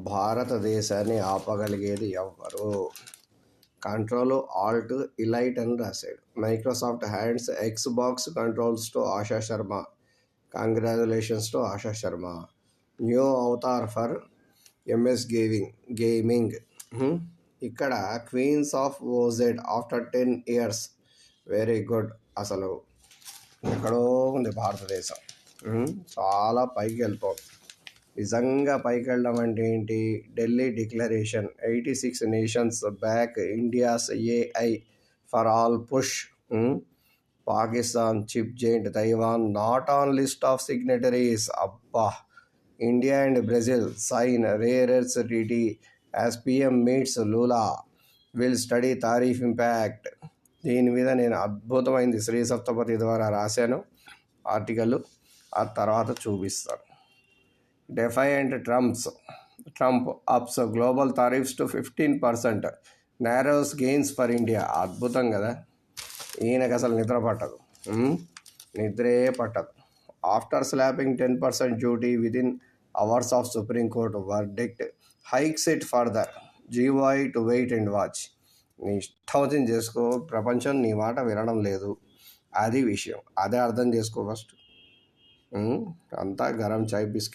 భారతదేశాన్ని ఆపగలిగేది ఎవ్వరు? Control Alt elite అని రాశాడు. Microsoft hands Xbox controls to Asha Sharma. Congratulations to Asha Sharma. New avatar for MS gaming. ఇక్కడ queens of OZ after 10 years. Very good. అసలు ఎక్కడో ఉంది భారతదేశం. చాలా పైకి వెళ్ళిపోతుంది. నిజంగా పైకి వెళ్ళడం అంటే ఏంటి? Delhi declaration, 86 nations back India's AI for all push. Pakistan, chip giant Taiwan not on list of signatories. అబ్బా. India and Brazil sign rare earths treaty as PM meets Lula. Will study tariff impact. దీని మీద నేను అద్భుతమైంది శ్రీ సప్తపతి ద్వారా రాశాను article. ఆ తర్వాత చూపిస్తాను. Defiant Trump ups global tariffs to 15%. Narrows gains for India. అద్భుతం కదా. ఈయనకు అసలు నిద్ర పట్టదు. నిద్రే పట్టదు. After slapping 10% duty within hours of Supreme Court verdict hikes it further. GOI to wait and watch. నీ ఇష్టం చేసుకో, ప్రపంచం నీ మాట వినడం లేదు. అది విషయం. అదే అర్థం చేసుకో ఫస్ట్. అంతా గరం చాయ్ బిస్కెట్.